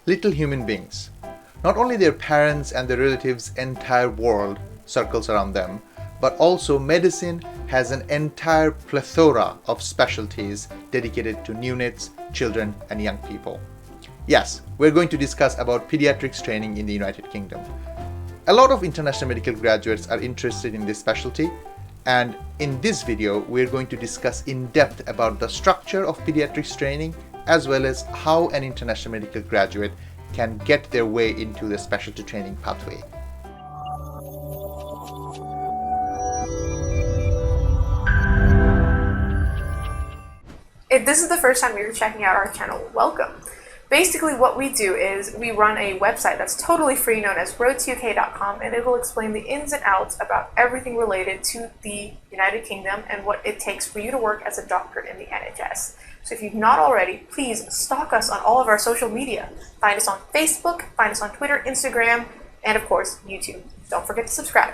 little human beings. Not only their parents and their relatives' entire world circles around them, but also medicine has an entire plethora of specialties dedicated to neonates, children, and young people. Yes, we're going to discuss about pediatrics training in the United Kingdom. A lot of international medical graduates are interested in this specialty, and in this video, we're going to discuss in depth about the structure of pediatrics training, as well as how an international medical graduate can get their way into the specialty training pathway. If this is the first time you're checking out our channel, welcome. Basically what we do is we run a website that's totally free known as roadtok.com, and it will explain the ins and outs about everything related to the United Kingdom and what it takes for you to work as a doctor in the NHS. So if you've not already, please stalk us on all of our social media. Find us on Facebook, find us on Twitter, Instagram, and of course, YouTube. Don't forget to subscribe.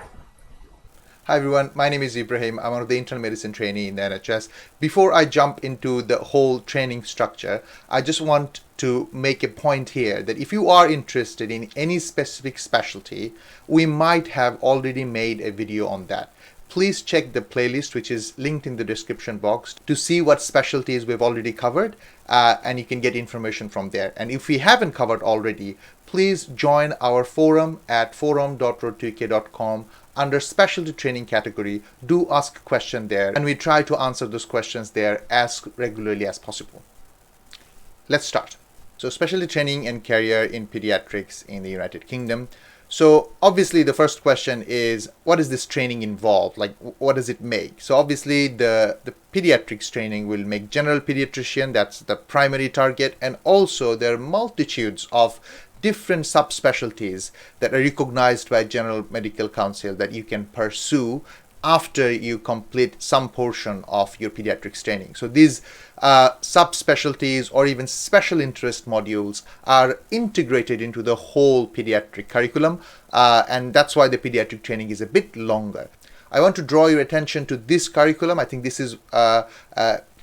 Hi everyone, my name is Ibrahim. I'm one of the internal medicine trainee in the NHS. Before I jump into the whole training structure, I just want to make a point here that if you are interested in any specific specialty, we might have already made a video on that. Please check the playlist, which is linked in the description box, to see what specialties we've already covered, and you can get information from there. And if we haven't covered already, please join our forum at forum.roadtok.com under specialty training category. Do ask a question there, and we try to answer those questions there as regularly as possible. Let's start. So specialty training and career in pediatrics in the United Kingdom. So obviously the first question is, what does this training involve? Like, what does it make? So obviously the pediatrics training will make general pediatrician, that's the primary target, and also there are multitudes of different subspecialties that are recognized by General Medical Council that you can pursue after you complete some portion of your pediatrics training. So these subspecialties or even special interest modules are integrated into the whole pediatric curriculum, and that's why the pediatric training is a bit longer. I want to draw your attention to this curriculum. I think this is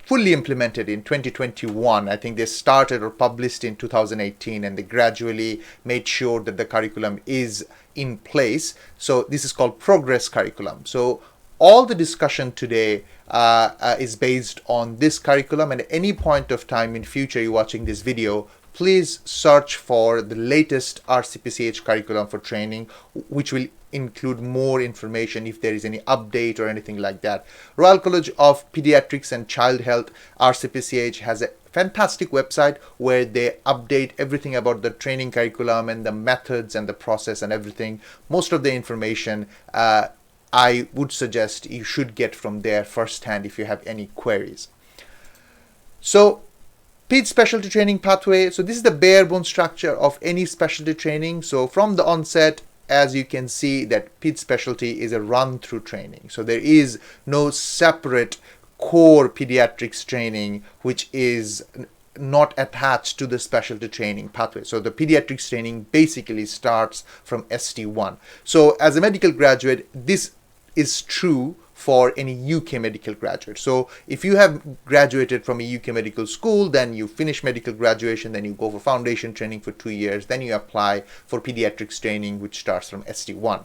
fully implemented in 2021. I think they started or published in 2018, and they gradually made sure that the curriculum is in place. So this is called progress curriculum. So all the discussion today is based on this curriculum, and at any point of time in future you're watching this video, please search for the latest RCPCH curriculum for training, which will include more information if there is any update or anything like that. Royal College of Pediatrics and Child Health, RCPCH, has a fantastic website where they update everything about the training curriculum and the methods and the process and everything. Most of the information I would suggest you should get from there firsthand if you have any queries. So Ped specialty training pathway. So this is the bare bone structure of any specialty training. So from the onset, as you can see, that Ped specialty is a run-through training. So there is no separate core pediatrics training which is not attached to the specialty training pathway. So the pediatrics training basically starts from ST1. So as a medical graduate, this is true for any UK medical graduate. So if you have graduated from a UK medical school, then you finish medical graduation, then you go for foundation training for 2 years, then you apply for pediatrics training, which starts from ST1.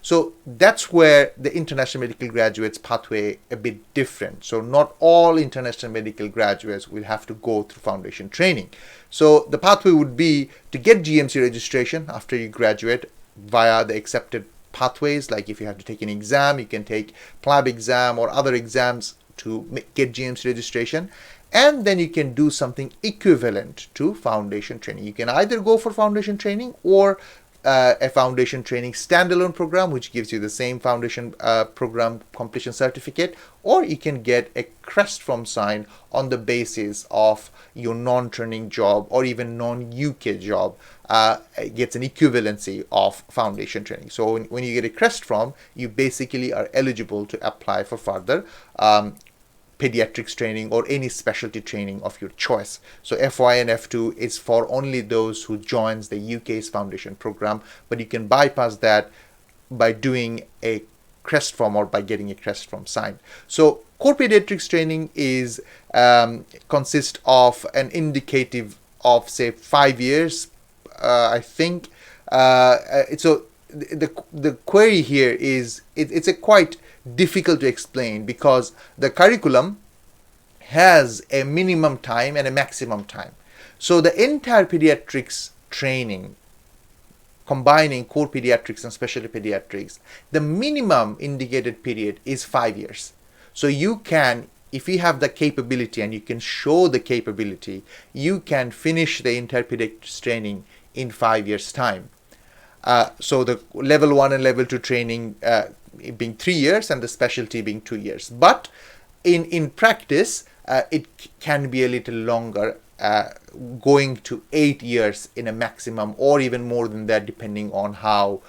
So that's where the international medical graduates pathway a bit different. So not all international medical graduates will have to go through foundation training. So the pathway would be to get GMC registration after you graduate via the accepted pathways. Like if you have to take an exam, you can take PLAB exam or other exams to get GMC registration, and then you can do something equivalent to foundation training. You can either go for foundation training or a foundation training standalone program, which gives you the same foundation program completion certificate, or you can get a crest from sign on the basis of your non-training job or even non-UK job. It gets an equivalency of foundation training. So when you get a crest from, you basically are eligible to apply for further pediatrics training or any specialty training of your choice. So FY and F2 is for only those who joins the UK's foundation program, but you can bypass that by doing a crest from or by getting a crest from signed. So core pediatrics training is consists of an indicative of say 5 years I think. So the query here is it's a quite difficult to explain because the curriculum has a minimum time and a maximum time. So the entire pediatrics training, combining core pediatrics and specialty pediatrics, the minimum indicated period is 5 years. So you can, if you have the capability and you can show the capability, you can finish the entire pediatrics training in 5 years' time. So the level 1 and level 2 training being 3 years and the specialty being 2 years. But in practice, it can be a little longer, going to 8 years in a maximum, or even more than that, depending on how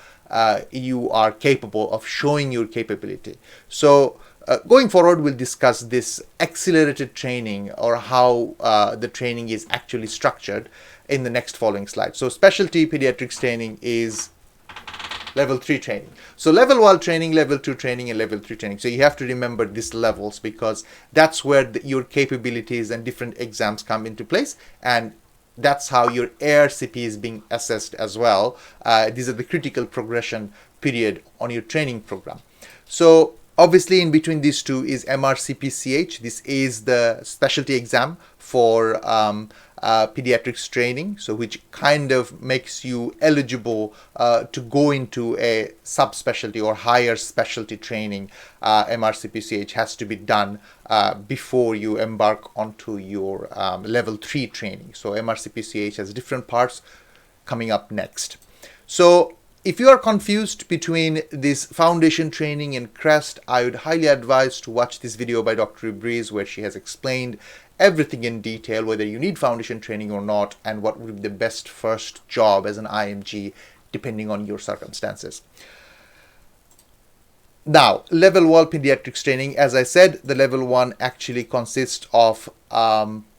you are capable of showing your capability. So going forward, we'll discuss this accelerated training, or how the training is actually structured, in the next following slide. So specialty pediatrics training is level 3 training. So level 1 training, level 2 training, and level 3 training. So you have to remember these levels, because that's where your capabilities and different exams come into place, and that's how your ARCP is being assessed as well. These are the critical progression period on your training program. So obviously in between these two is MRCPCH. This is the specialty exam for pediatrics training, so which kind of makes you eligible to go into a subspecialty or higher specialty training. MRCPCH has to be done before you embark onto your level 3 training. So MRCPCH has different parts coming up next. So if you are confused between this foundation training and CREST, I would highly advise to watch this video by Dr. Ibrahim, where she has explained everything in detail, whether you need foundation training or not, and what would be the best first job as an IMG depending on your circumstances. Now, level 1 pediatrics training, as I said, the level 1 actually consists of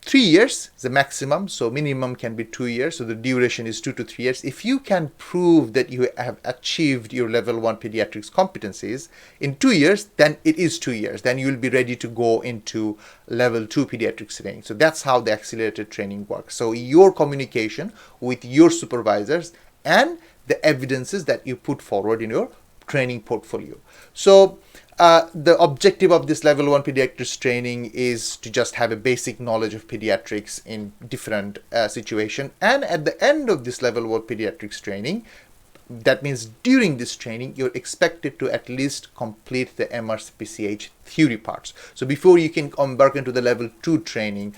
3 years, the maximum, so minimum can be 2 years, so the duration is 2 to 3 years. If you can prove that you have achieved your level 1 pediatrics competencies in 2 years, then it is 2 years. Then you will be ready to go into level 2 pediatrics training. So that's how the accelerated training works. So your communication with your supervisors and the evidences that you put forward in your training portfolio. So the objective of this level 1 pediatrics training is to just have a basic knowledge of pediatrics in different situations. And at the end of this level 1 pediatrics training, that means during this training, you're expected to at least complete the MRCPCH theory parts. So before you can embark into the level 2 training,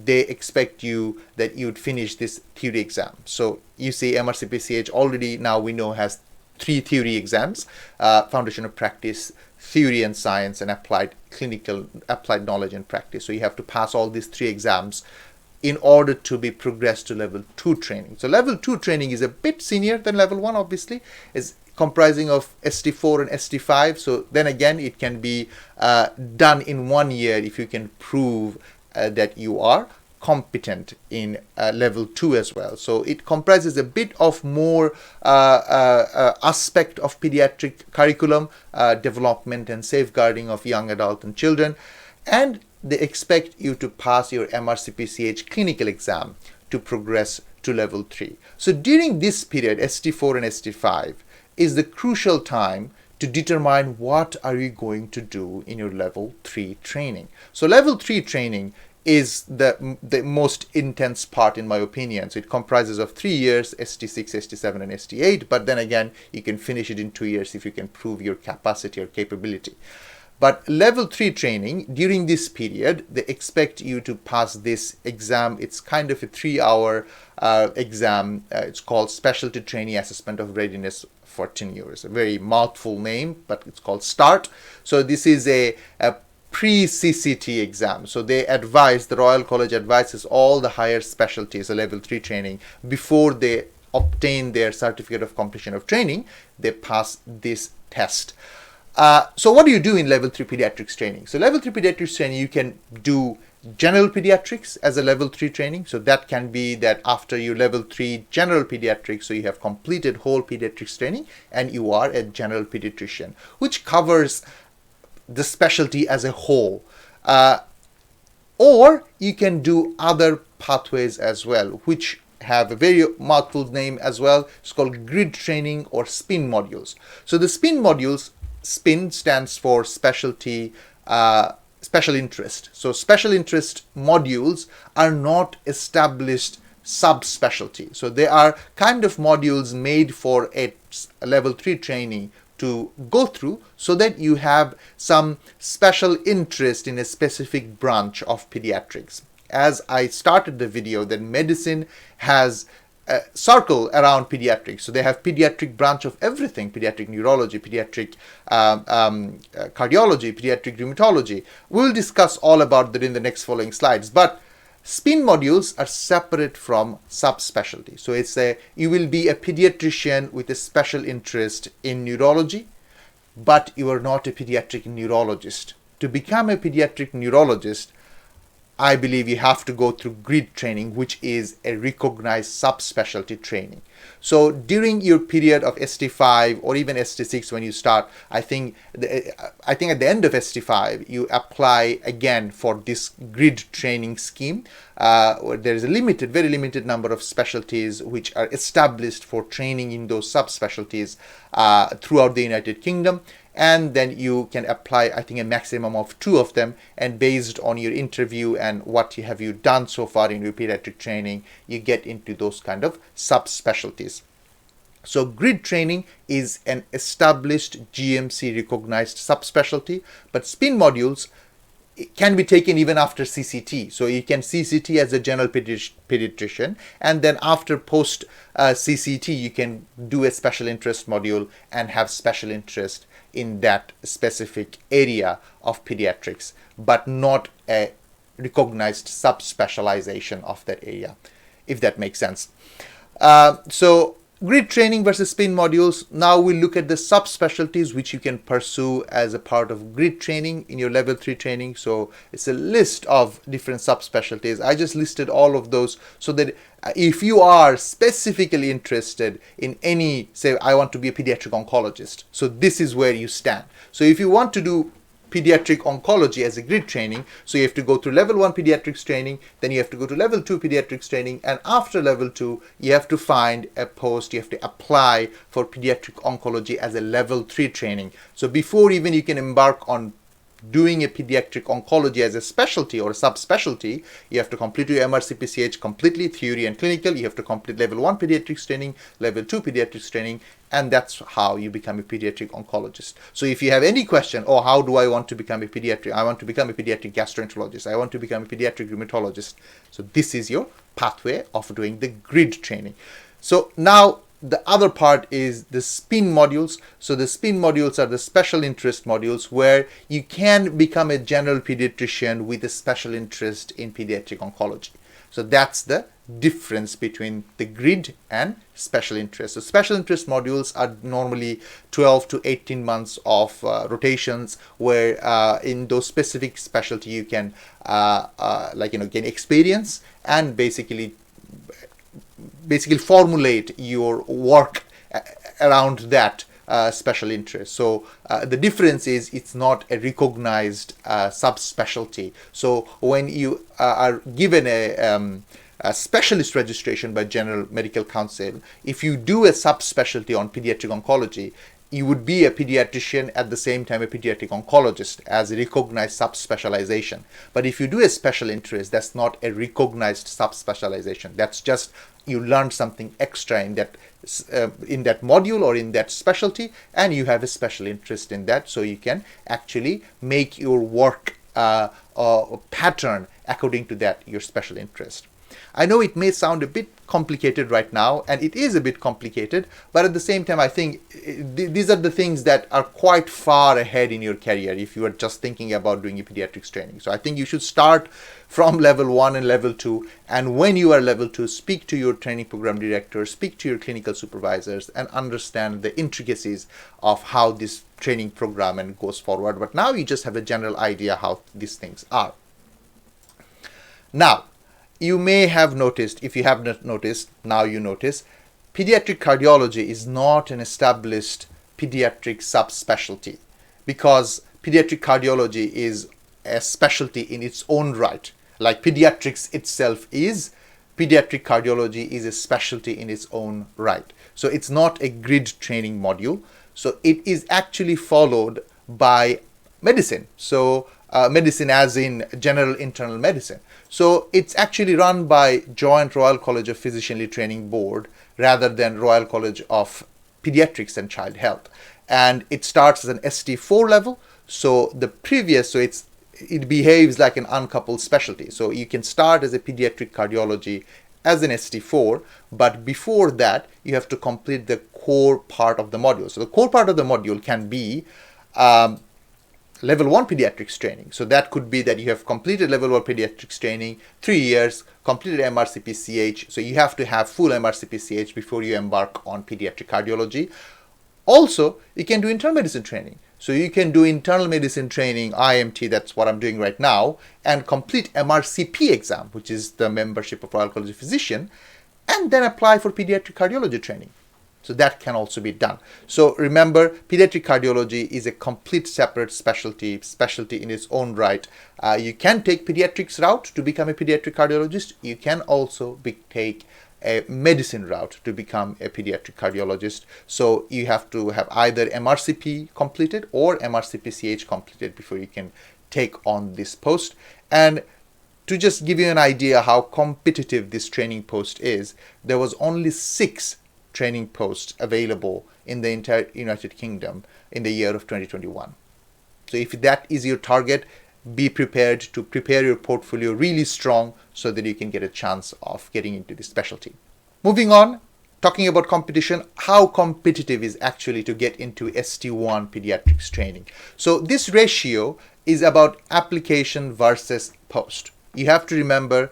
they expect you that you'd finish this theory exam. So you see MRCPCH already now we know has 3 theory exams: foundation of practice, theory and science, and applied knowledge and practice. So you have to pass all these 3 exams in order to be progressed to level 2 training. So level 2 training is a bit senior than level 1, obviously. It's comprising of ST4 and ST5. So then again, it can be done in 1 year if you can prove that you are competent in level 2 as well. So it comprises a bit of more aspect of pediatric curriculum, development and safeguarding of young adult and children, and they expect you to pass your MRCPCH clinical exam to progress to level 3. So during this period, ST4 and ST5 is the crucial time to determine what are you going to do in your level 3 training. So level 3 training is the most intense part, in my opinion. So it comprises of 3 years, ST6, ST7, and ST8. But then again, you can finish it in 2 years if you can prove your capacity or capability. But level 3 training, during this period, they expect you to pass this exam. It's kind of a 3-hour exam. It's called Specialty Trainee Assessment of Readiness for Tenure. A very mouthful name, but it's called START. So this is a pre-CCT exam. So the Royal College advises all the higher specialties, a level 3 training, before they obtain their certificate of completion of training, they pass this test. So what do you do in level 3 pediatrics training? So level 3 pediatrics training, you can do general pediatrics as a level 3 training. So that can be that after your level 3 general pediatrics, so you have completed whole pediatrics training and you are a general pediatrician, which covers the specialty as a whole. Or you can do other pathways as well, which have a very mouthful name as well. It's called grid training or SPIN modules. So the SPIN modules, SPIN stands for specialty, special interest. So special interest modules are not established subspecialty. So they are kind of modules made for a level 3 trainee to go through, so that you have some special interest in a specific branch of pediatrics. As I started the video, that medicine has a circle around pediatrics. So they have pediatric branch of everything: pediatric neurology, pediatric cardiology, pediatric rheumatology. We'll discuss all about that in the next following slides. But SPIN modules are separate from subspecialty. So you will be a pediatrician with a special interest in neurology, but you are not a pediatric neurologist. To become a pediatric neurologist, I believe you have to go through grid training, which is a recognized subspecialty training. So during your period of ST5 or even ST6 when you start, I think at the end of ST5 you apply again for this grid training scheme. Where there is a very limited number of specialties which are established for training in those subspecialties throughout the United Kingdom. And then you can apply, I think, a maximum of 2 of them, and based on your interview and what have you done so far in your pediatric training, you get into those kind of subspecialties. So grid training is an established GMC recognized subspecialty, but SPIN modules can be taken even after CCT. So you can CCT as a general pediatrician, and then after post CCT you can do a special interest module and have special interest in that specific area of pediatrics, but not a recognized subspecialization of that area, if that makes sense. So grid training versus SPIN modules. Now we'll look at the subspecialties which you can pursue as a part of grid training in your level 3 training. So it's a list of different subspecialties. I just listed all of those so that if you are specifically interested in any, say I want to be a pediatric oncologist, so this is where you stand. So if you want to do pediatric oncology as a grid training, so you have to go through level 1 pediatrics training, then you have to go to level 2 pediatrics training, and after level 2 you have to find a post, you have to apply for pediatric oncology as a level 3 training. So before even you can embark on doing a pediatric oncology as a specialty or a subspecialty, you have to complete your MRCPCH completely, theory and clinical. You have to complete level 1 pediatrics training, level 2 pediatrics training, and that's how you become a pediatric oncologist. So if you have any question, oh, how do I want to become a pediatric? I want to become a pediatric gastroenterologist. I want to become a pediatric rheumatologist. So this is your pathway of doing the grid training. So now the other part is the SPIN modules. So the SPIN modules are the special interest modules where you can become a general pediatrician with a special interest in pediatric oncology. So that's the difference between the grid and special interest. So special interest modules are normally 12 to 18 months of rotations where in those specific specialty you can gain experience and basically formulate your work around that special interest. So the difference is it's not a recognized subspecialty. So when you are given a specialist registration by General Medical Council, if you do a subspecialty on pediatric oncology, you would be a pediatrician at the same time a pediatric oncologist as a recognized subspecialization. But if you do a special interest, that's not a recognized subspecialization. That's just you learned something extra in that module or in that specialty, and you have a special interest in that, so you can actually make your work pattern according to that, your special interest. I know it may sound a bit complicated right now, and it is a bit complicated, but at the same time I think these are the things that are quite far ahead in your career if you are just thinking about doing a pediatrics training. So I think you should start from level 1 and level 2, and when you are level 2, speak to your training program director, speak to your clinical supervisors, and understand the intricacies of how this training program and goes forward. But now you just have a general idea how these things are. Now, you may have noticed, if you have not noticed, now you notice, pediatric cardiology is not an established pediatric subspecialty, because pediatric cardiology is a specialty in its own right. Like pediatrics itself is pediatric cardiology is a specialty in its own right. So it's not a grid training module. So it is actually followed by medicine. So medicine as in general internal medicine. So it's actually run by Joint Royal College of Physicianry Training Board rather than Royal College of Pediatrics and Child Health. And it starts as an ST4 level. So it behaves like an uncoupled specialty. So you can start as a pediatric cardiology as an ST4, but before that, you have to complete the core part of the module. So the core part of the module can be level 1 pediatrics training. So that could be that you have completed level 1 pediatrics training, 3 years, completed MRCP-CH. So you have to have full MRCP-CH before you embark on pediatric cardiology. Also, you can do internal medicine training. So you can do internal medicine training, IMT, that's what I'm doing right now, and complete MRCP exam, which is the membership of Royal College of Physicians, and then apply for pediatric cardiology training. So that can also be done. So remember, pediatric cardiology is a complete separate specialty in its own right. You can take pediatrics route to become a pediatric cardiologist. You can also take a medicine route to become a pediatric cardiologist. So you have to have either MRCP completed or MRCP-CH completed before you can take on this post. And to just give you an idea how competitive this training post is, there was only 6 training posts available in the entire United Kingdom in the year of 2021. So if that is your target, be prepared to prepare your portfolio really strong so that you can get a chance of getting into this specialty. Moving on, talking about competition, how competitive is actually to get into ST1 pediatrics training. So this ratio is about application versus post. You have to remember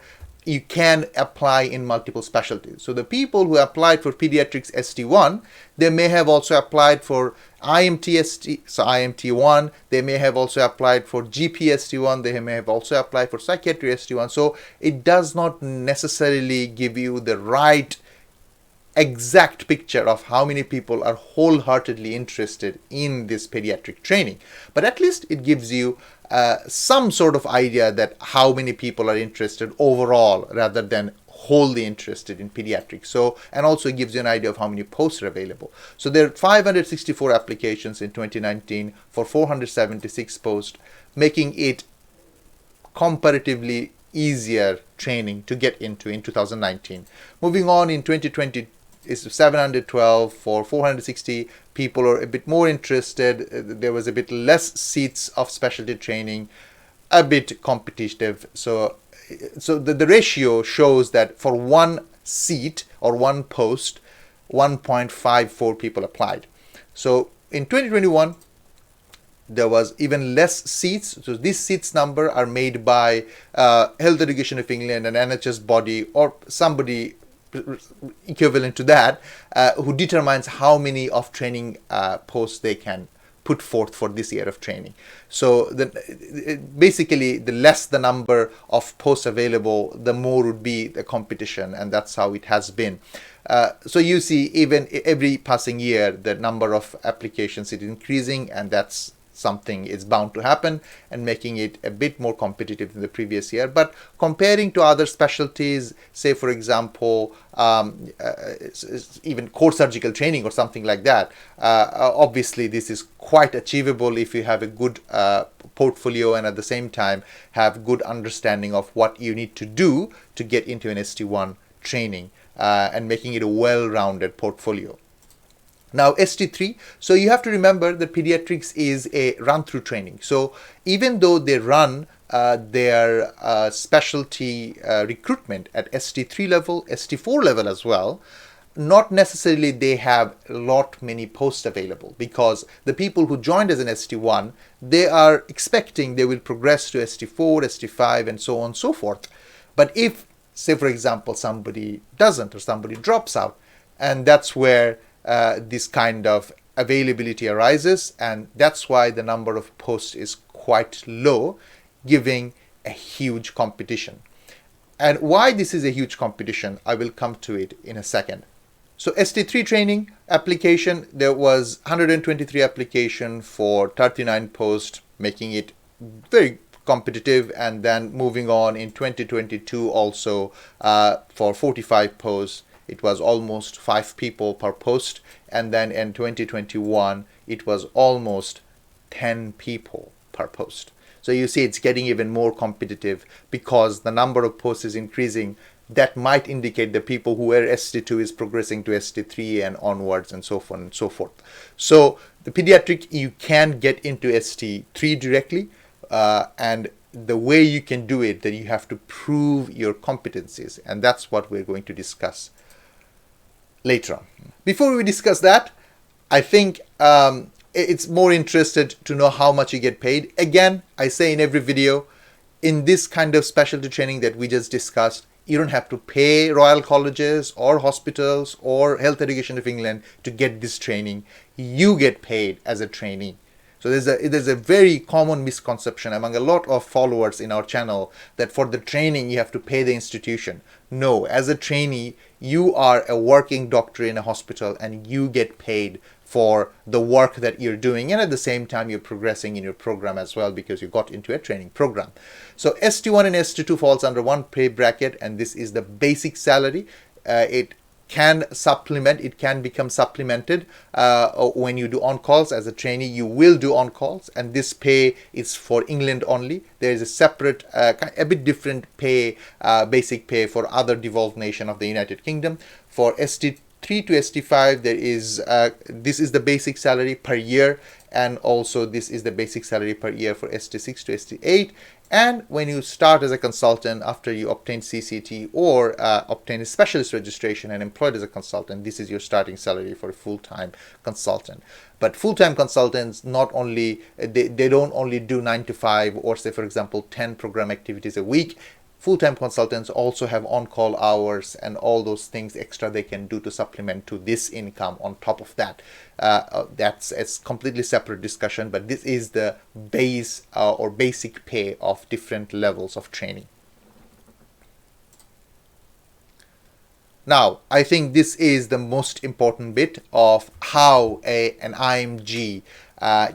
you can apply in multiple specialties. So the people who applied for pediatrics ST1, they may have also applied for IMT IMT1, they may have also applied for GP ST1, they may have also applied for psychiatry ST1. So it does not necessarily give you the right exact picture of how many people are wholeheartedly interested in this pediatric training, but at least it gives you some sort of idea that how many people are interested overall rather than wholly interested in pediatrics. So, and also it gives you an idea of how many posts are available. So there are 564 applications in 2019 for 476 posts, making it comparatively easier training to get into in 2019. Moving on, in 2020 is 712 for 460 people are a bit more interested. There was a bit less seats of specialty training, a bit competitive. So the ratio shows that for one seat or one post, 1.54 people applied. So in 2021, there was even less seats. So these seats number are made by Health Education of England, an NHS body or somebody equivalent to that, who determines how many of training posts they can put forth for this year of training. So basically, the less the number of posts available, the more would be the competition, and that's how it has been. So you see, even every passing year, the number of applications is increasing, and that's something is bound to happen and making it a bit more competitive than the previous year. But comparing to other specialties, say for example, even core surgical training or something like that, obviously this is quite achievable if you have a good portfolio and at the same time have good understanding of what you need to do to get into an ST1 training and making it a well-rounded portfolio. Now ST3, so you have to remember that pediatrics is a run-through training. So even though they run their specialty recruitment at ST3 level, ST4 level as well, not necessarily they have many posts available, because the people who joined as an ST1, they are expecting they will progress to ST4, ST5 and so on and so forth. But if, say for example, somebody doesn't or somebody drops out, and that's where this kind of availability arises, and that's why the number of posts is quite low, giving a huge competition. And why this is a huge competition, I will come to it in a second. So ST3 training application, there was 123 application for 39 posts, making it very competitive, and then moving on in 2022 also for 45 posts it was almost 5 people per post, and then in 2021 it was almost 10 people per post. So you see it's getting even more competitive because the number of posts is increasing. That might indicate the people who were ST2 is progressing to ST3 and onwards and so on and so forth. So the pediatric, you can get into ST3 directly, and the way you can do it, that you have to prove your competencies, and that's what we're going to discuss later on. Before we discuss that, I think it's more interested to know how much you get paid. Again, I say in every video, in this kind of specialty training that we just discussed, you don't have to pay Royal Colleges or hospitals or Health Education of England to get this training. You get paid as a trainee. So there's a very common misconception among a lot of followers in our channel that for the training you have to pay the institution. No, as a trainee, you are a working doctor in a hospital and you get paid for the work that you're doing, and at the same time you're progressing in your program as well because you got into a training program. So ST1 and ST2 falls under one pay bracket, and this is the basic salary. It can become supplemented when you do on-calls. As a trainee you will do on-calls, and this pay is for England only. There is a separate a bit different pay, basic pay for other devolved nation of the United Kingdom. For ST3 to ST5 there is this is the basic salary per year, and also this is the basic salary per year for ST6 to ST8. And when you start as a consultant, after you obtain CCT or obtain a specialist registration and employed as a consultant, this is your starting salary for a full-time consultant. But full-time consultants not only they don't only do 9 to 5 or say for example 10 program activities a week. Full-time consultants also have on-call hours and all those things extra they can do to supplement to this income on top of that. That's a completely separate discussion, but this is the base or basic pay of different levels of training. Now, I think this is the most important bit of how an IMG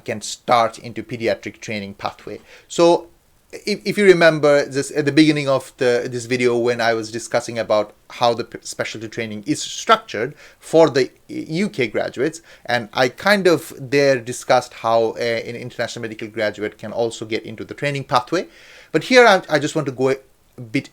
can start into pediatric training pathway. So if you remember this at the beginning of this video when I was discussing about how the specialty training is structured for the UK graduates, and I kind of there discussed how an international medical graduate can also get into the training pathway. But here I just want to go a bit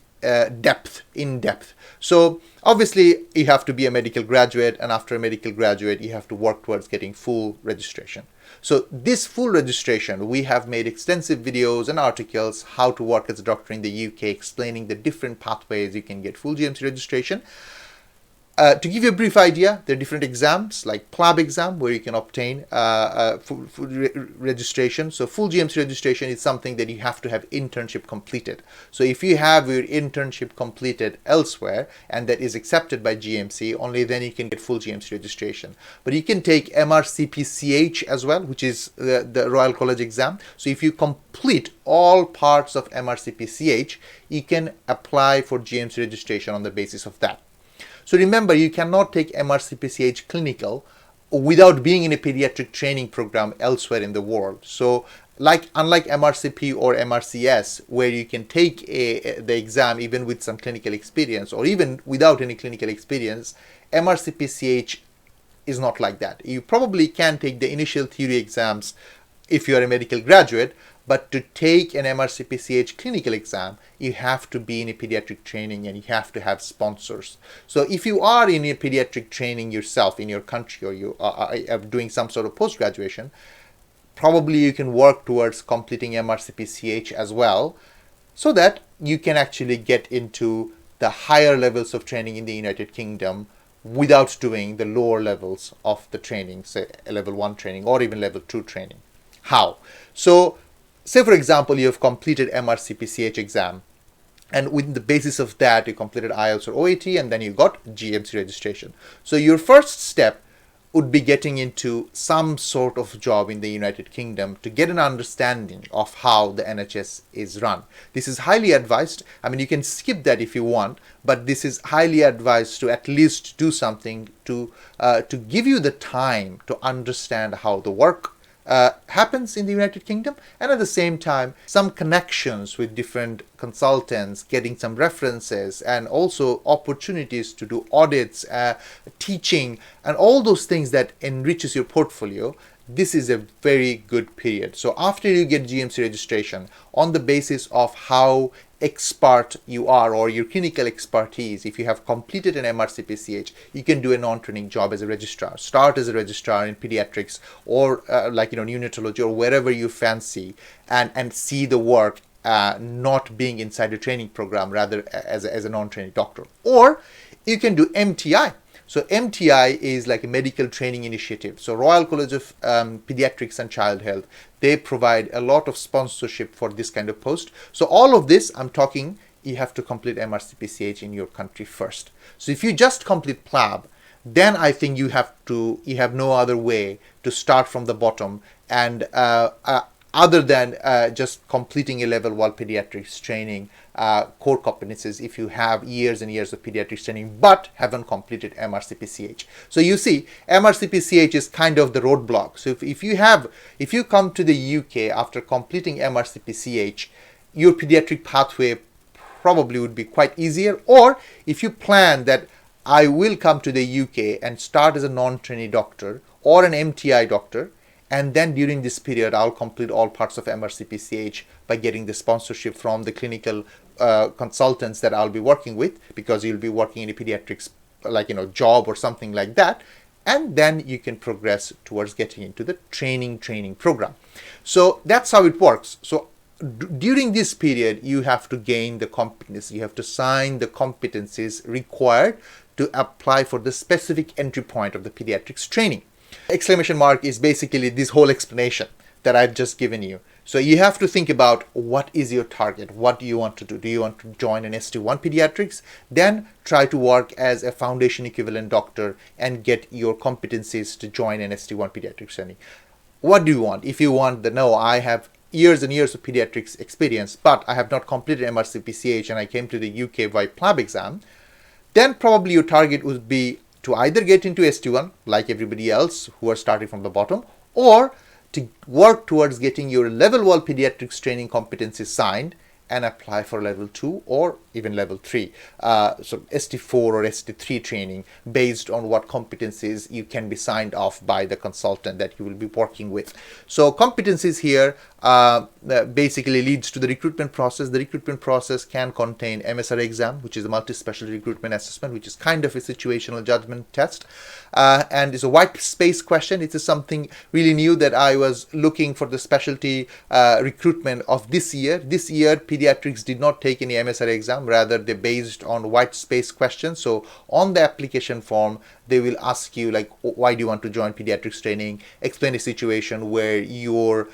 in depth. So obviously you have to be a medical graduate, and after a medical graduate you have to work towards getting full registration. So this full registration, we have made extensive videos and articles how to work as a doctor in the UK, explaining the different pathways you can get full GMC registration. To give you a brief idea, there are different exams like PLAB exam where you can obtain full registration. So full GMC registration is something that you have to have internship completed. So if you have your internship completed elsewhere and that is accepted by GMC, only then you can get full GMC registration. But you can take MRCPCH as well, which is the Royal College exam. So if you complete all parts of MRCPCH, you can apply for GMC registration on the basis of that. So remember, you cannot take MRCPCH clinical without being in a pediatric training program elsewhere in the world. So unlike MRCP or MRCS, where you can take the exam even with some clinical experience or even without any clinical experience, MRCPCH is not like that. You probably can take the initial theory exams if you are a medical graduate, but to take an MRCPCH clinical exam, you have to be in a pediatric training and you have to have sponsors. So if you are in a pediatric training yourself in your country, or you are doing some sort of post-graduation, probably you can work towards completing MRCPCH as well, so that you can actually get into the higher levels of training in the United Kingdom without doing the lower levels of the training, say a level 1 training or even level 2 training. How? So say for example you have completed MRCPCH exam, and with the basis of that you completed IELTS or OAT, and then you got GMC registration. So your first step would be getting into some sort of job in the United Kingdom to get an understanding of how the NHS is run. This is highly advised. I mean, you can skip that if you want, but this is highly advised to at least do something to give you the time to understand how the work happens in the United Kingdom, and at the same time some connections with different consultants, getting some references, and also opportunities to do audits, teaching, and all those things that enriches your portfolio. This is a very good period. So after you get GMC registration, on the basis of how expert you are or your clinical expertise, if you have completed an MRCPCH, you can do a non-training job as a registrar. Start as a registrar in pediatrics or neonatology or wherever you fancy, and see the work not being inside a training program, rather as a non-training doctor. Or you can do MTI. So MTI is like a medical training initiative. So Royal College of Pediatrics and Child Health, they provide a lot of sponsorship for this kind of post. So all of this, I'm talking, you have to complete MRCPCH in your country first. So if you just complete PLAB, then I think you have no other way to start from the bottom, and other than just completing a level 1 pediatrics training core competencies if you have years and years of pediatrics training but haven't completed MRCPCH. So you see, MRCPCH is kind of the roadblock. So if you come to the UK after completing MRCPCH, your pediatric pathway probably would be quite easier. Or if you plan that I will come to the UK and start as a non-trainee doctor or an MTI doctor, and then during this period I'll complete all parts of MRCPCH by getting the sponsorship from the clinical consultants that I'll be working with, because you'll be working in a pediatrics job or something like that, and then you can progress towards getting into the training program. So that's how it works. So during this period you have to gain the competency, you have to sign the competencies required to apply for the specific entry point of the pediatrics training. Exclamation mark is basically this whole explanation that I've just given you. So you have to think about what is your target, what do you want to do? Do you want to join an ST1 pediatrics? Then try to work as a foundation equivalent doctor and get your competencies to join an ST1 pediatrics training. What do you want? If you want I have years and years of pediatrics experience, but I have not completed MRCPCH and I came to the UK via PLAB exam, then probably your target would be to either get into ST1 like everybody else who are starting from the bottom, or to work towards getting your level 1 pediatrics training competencies signed and apply for level 2 or even level 3. So ST4 or ST3 training based on what competencies you can be signed off by the consultant that you will be working with. So competencies here basically leads to the recruitment process. The recruitment process can contain MSR exam, which is a multi-specialty recruitment assessment, which is kind of a situational judgment test, and it's a white space question. It is something really new that I was looking for the specialty recruitment of this year. This year pediatrics did not take any MSR exam, rather they based on white space questions. So on the application form they will ask you like, why do you want to join pediatrics training? Explain a situation where your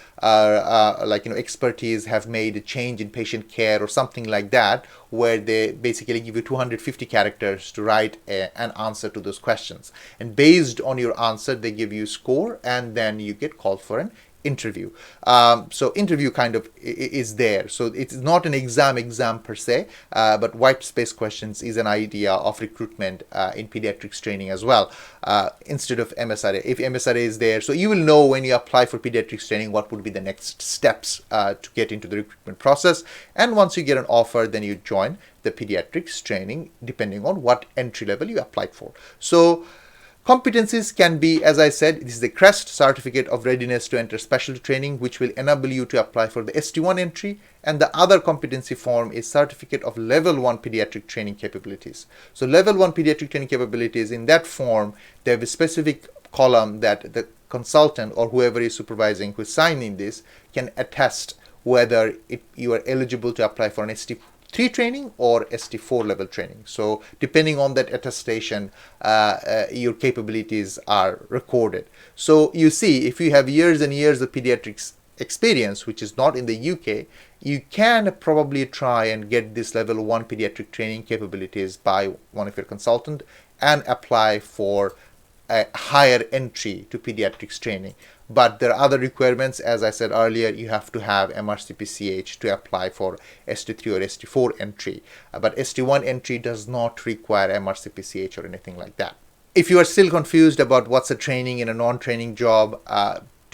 expertise have made a change in patient care or something like that, where they basically give you 250 characters to write an answer to those questions, and based on your answer they give you score, and then you get called for an interview. So interview kind of is there. So it's not an exam per se, but white space questions is an idea of recruitment in pediatrics training as well, instead of MSRA. If MSRA is there, so you will know when you apply for pediatrics training what would be the next steps to get into the recruitment process. And once you get an offer, then you join the pediatrics training depending on what entry level you applied for. So competencies can be, as I said, this is the CREST, Certificate of Readiness to Enter Specialty Training, which will enable you to apply for the ST1 entry, and the other competency form is Certificate of Level 1 Pediatric Training Capabilities. So Level 1 Pediatric Training Capabilities, in that form, they have a specific column that the consultant or whoever is supervising who is signing this can attest whether you are eligible to apply for an ST3 training or ST4 level training. So depending on that attestation, your capabilities are recorded. So you see, if you have years and years of pediatrics experience, which is not in the UK, you can probably try and get this level 1 pediatric training capabilities by one of your consultant and apply for a higher entry to pediatrics training. But there are other requirements. As I said earlier, you have to have MRCPCH to apply for ST3 or ST4 entry. But ST1 entry does not require MRCPCH or anything like that. If you are still confused about what's a training in a non-training job,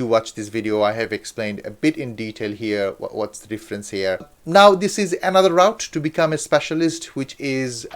do watch this video. I have explained a bit in detail here what's the difference here. Now this is another route to become a specialist, which is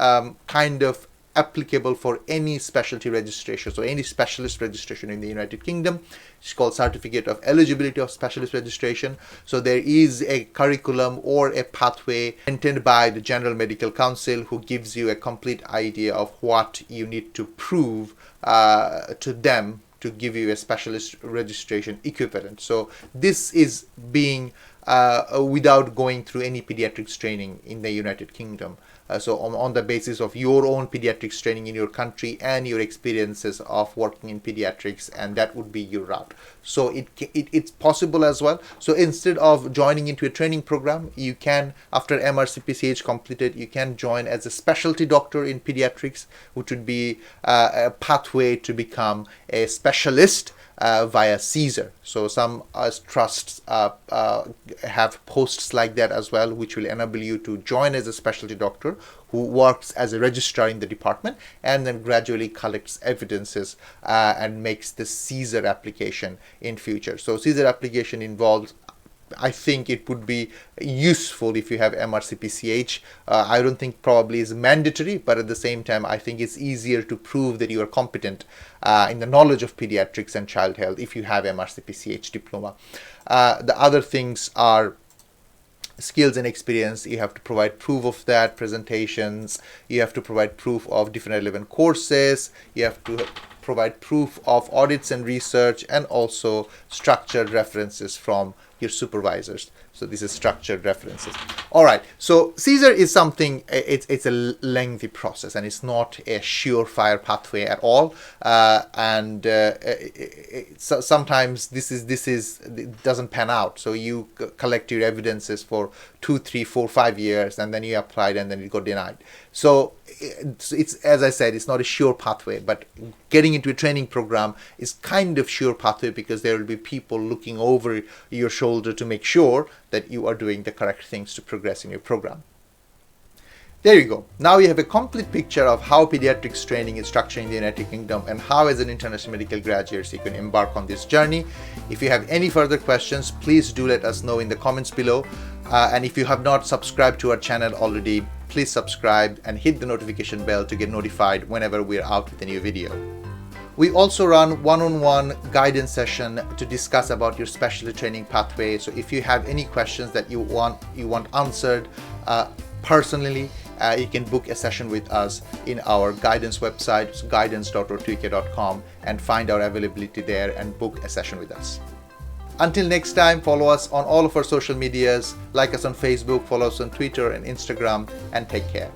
kind of applicable for any specialty registration, so any specialist registration in the United Kingdom. It's called Certificate of Eligibility of Specialist Registration. So there is a curriculum or a pathway maintained by the General Medical Council, who gives you a complete idea of what you need to prove to them to give you a specialist registration equivalent. So this is being without going through any pediatrics training in the United Kingdom. So on the basis of your own pediatrics training in your country and your experiences of working in pediatrics, and that would be your route. So it's possible as well. So instead of joining into a training program, you can, after MRCPCH completed, you can join as a specialty doctor in pediatrics, which would be a pathway to become a specialist via CESR. So some trusts have posts like that as well, which will enable you to join as a specialty doctor who works as a registrar in the department, and then gradually collects evidences and makes the CESR application in future. So CESR application involves, I think it would be useful if you have MRCPCH. I don't think probably is mandatory, but at the same time, I think it's easier to prove that you are competent in the knowledge of pediatrics and child health if you have MRCPCH diploma. The other things are skills and experience. You have to provide proof of that, presentations. You have to provide proof of different relevant courses. You have to provide proof of audits and research, and also structured references from your supervisors. So this is structured references. All right. So CESR is something, it's a lengthy process, and it's not a surefire pathway at all. So sometimes it doesn't pan out. So you collect your evidences for 2, 3, 4, 5 years, and then you applied, and then it got denied. So it's, as I said, it's not a sure pathway, but getting into a training program is kind of sure pathway, because there will be people looking over your shoulder to make sure that you are doing the correct things to progress in your program. There you go. Now you have a complete picture of how pediatrics training is structured in the United Kingdom, and how as an international medical graduate you can embark on this journey. If you have any further questions, please do let us know in the comments below. And if you have not subscribed to our channel already, please subscribe and hit the notification bell to get notified whenever we're out with a new video. We also run one-on-one guidance session to discuss about your specialty training pathway. So if you have any questions that you want answered personally, you can book a session with us in our guidance website, so guidance.rotuuk.com, and find our availability there and book a session with us. Until next time, follow us on all of our social medias, like us on Facebook, follow us on Twitter and Instagram, and take care.